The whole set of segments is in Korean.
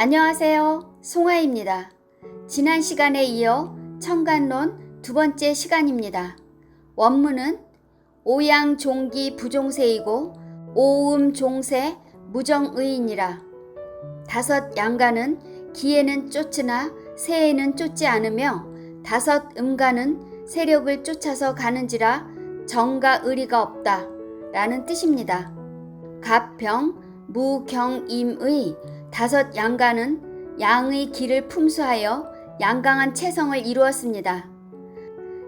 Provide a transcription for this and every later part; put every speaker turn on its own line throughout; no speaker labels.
안녕하세요. 송하입니다. 지난 시간에 이어 청간론 두 번째 시간입니다. 원문은 오양종기 부종세이고 오음종세 무정의이니라. 다섯 양가는 기에는 쫓으나 새에는 쫓지 않으며 다섯 음가는 세력을 쫓아서 가는지라 정과 의리가 없다 라는 뜻입니다. 갑병 무경임의 다섯 양가는 양의 기를 품수하여 양강한 체성을 이루었습니다.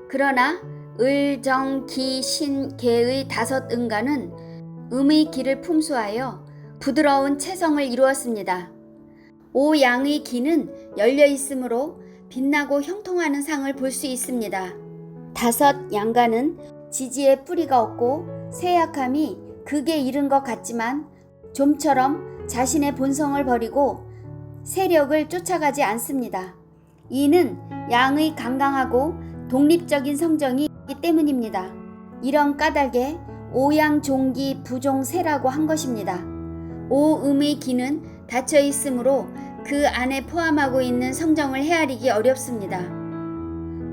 그러나 을정기신계의 다섯 음가는 음의 기를 품수하여 부드러운 체성을 이루었습니다. 오양의 기는 열려 있으므로 빛나고 형통하는 상을 볼 수 있습니다. 다섯 양가는 지지에 뿌리가 없고 세약함이 극에 이른 것 같지만 좀처럼 자신의 본성을 버리고 세력을 쫓아가지 않습니다. 이는 양의 강강하고 독립적인 성정이 있기 때문입니다. 이런 까닭에 오양종기 부종세라고 한 것입니다. 오음의 기는 닫혀 있으므로 그 안에 포함하고 있는 성정을 헤아리기 어렵습니다.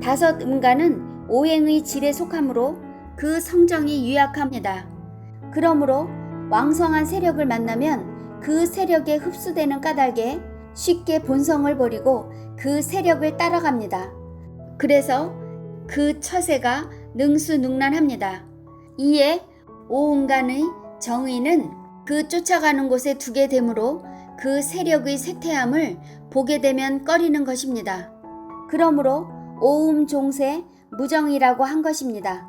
다섯 음가는 오행의 질에 속하므로 그 성정이 유약합니다. 그러므로 왕성한 세력을 만나면 그 세력에 흡수되는 까닭에 쉽게 본성을 버리고 그 세력을 따라갑니다. 그래서 그 처세가 능수능란합니다. 이에 오음간의 정의는 그 쫓아가는 곳에 두게 되므로 그 세력의 쇠퇴함을 보게 되면 꺼리는 것입니다. 그러므로 오음종세 무정이라고 한 것입니다.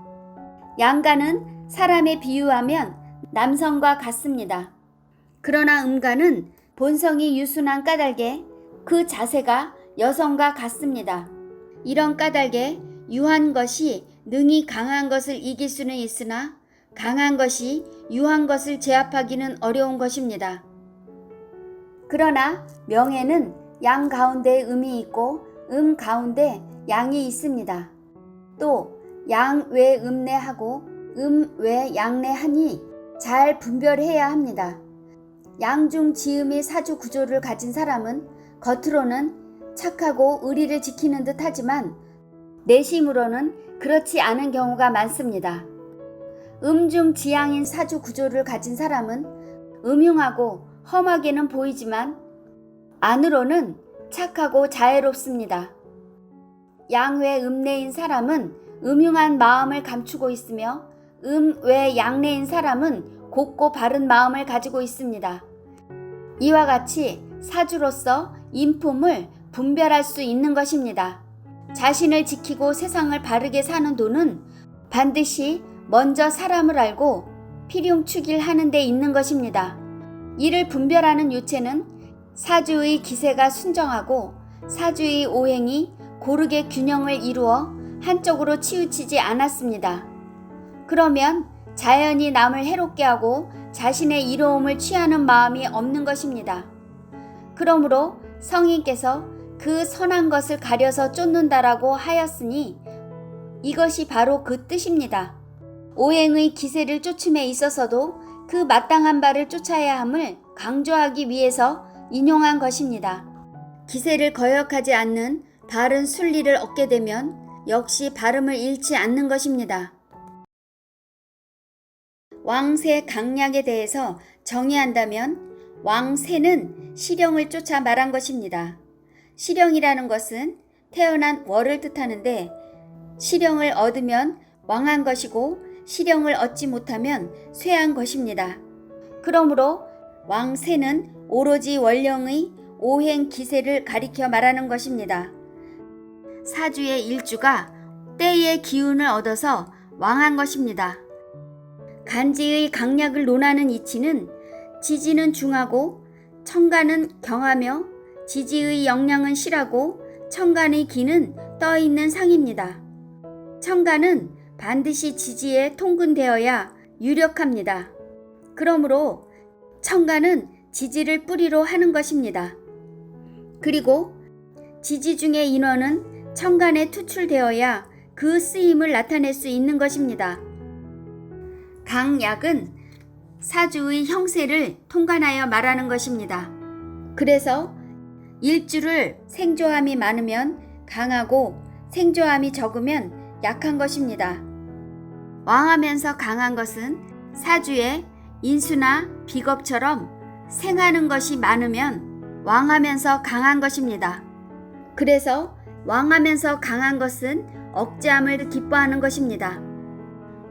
양가는 사람에 비유하면 남성과 같습니다. 그러나 음가는 본성이 유순한 까닭에 그 자세가 여성과 같습니다. 이런 까닭에 유한 것이 능히 강한 것을 이길 수는 있으나 강한 것이 유한 것을 제압하기는 어려운 것입니다. 그러나 명에는 양 가운데 음이 있고 음 가운데 양이 있습니다. 또 양 외 음내하고 음 외 양내하니 잘 분별해야 합니다. 양중 지음의 사주 구조를 가진 사람은 겉으로는 착하고 의리를 지키는 듯 하지만 내심으로는 그렇지 않은 경우가 많습니다. 음중 지양인 사주 구조를 가진 사람은 음흉하고 험하게는 보이지만 안으로는 착하고 자애롭습니다. 양외 음내인 사람은 음흉한 마음을 감추고 있으며 음외 양내인 사람은 곱고 바른 마음을 가지고 있습니다. 이와 같이 사주로서 인품을 분별할 수 있는 것입니다. 자신을 지키고 세상을 바르게 사는 도는 반드시 먼저 사람을 알고 필용축일 하는 데 있는 것입니다. 이를 분별하는 유체는 사주의 기세가 순정하고 사주의 오행이 고르게 균형을 이루어 한쪽으로 치우치지 않았습니다. 그러면 자연히 남을 해롭게 하고 자신의 이로움을 취하는 마음이 없는 것입니다. 그러므로 성인께서 그 선한 것을 가려서 쫓는다라고 하였으니 이것이 바로 그 뜻입니다. 오행의 기세를 쫓음에 있어서도 그 마땅한 바를 쫓아야 함을 강조하기 위해서 인용한 것입니다. 기세를 거역하지 않는 바른 순리를 얻게 되면 역시 발음을 잃지 않는 것입니다. 왕세 강약에 대해서 정의한다면 왕세는 시령을 쫓아 말한 것입니다. 시령이라는 것은 태어난 월을 뜻하는데 시령을 얻으면 왕한 것이고 시령을 얻지 못하면 쇠한 것입니다. 그러므로 왕세는 오로지 원령의 오행 기세를 가리켜 말하는 것입니다. 사주의 일주가 때의 기운을 얻어서 왕한 것입니다. 간지의 강약을 논하는 이치는 지지는 중하고 청간은 경하며 지지의 영량은 실하고 청간의 기는 떠있는 상입니다. 청간은 반드시 지지에 통근되어야 유력합니다. 그러므로 청간은 지지를 뿌리로 하는 것입니다. 그리고 지지 중의 인원은 청간에 투출되어야 그 쓰임을 나타낼 수 있는 것입니다. 강약은 사주의 형세를 통관하여 말하는 것입니다. 그래서 일주를 생조함이 많으면 강하고 생조함이 적으면 약한 것입니다. 왕하면서 강한 것은 사주에 인수나 비겁처럼 생하는 것이 많으면 왕하면서 강한 것입니다. 그래서 왕하면서 강한 것은 억제함을 기뻐하는 것입니다.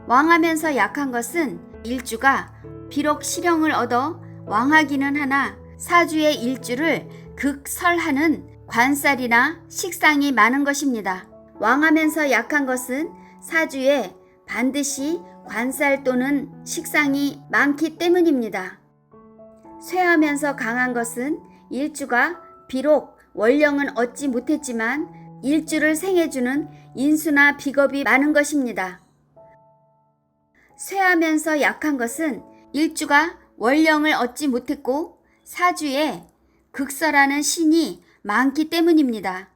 왕하면서 약한 것은 일주가 비록 실형을 얻어 왕하기는 하나 사주의 일주를 극설하는 관살이나 식상이 많은 것입니다. 왕하면서 약한 것은 사주에 반드시 관살 또는 식상이 많기 때문입니다. 쇠하면서 강한 것은 일주가 비록 원령은 얻지 못했지만 일주를 생해주는 인수나 비겁이 많은 것입니다. 쇠하면서 약한 것은 일주가 원령을 얻지 못했고 사주에 극설하는 신이 많기 때문입니다.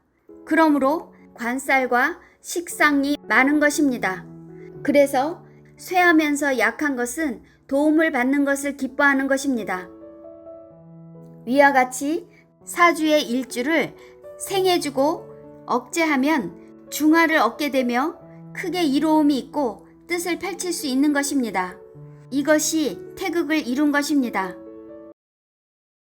그러므로 관살과 식상이 많은 것입니다. 그래서 쇠하면서 약한 것은 도움을 받는 것을 기뻐하는 것입니다. 위와 같이 사주의 일주를 생해주고 억제하면 중화를 얻게 되며 크게 이로움이 있고 뜻을 펼칠 수 있는 것입니다. 이것이 태극을 이룬 것입니다.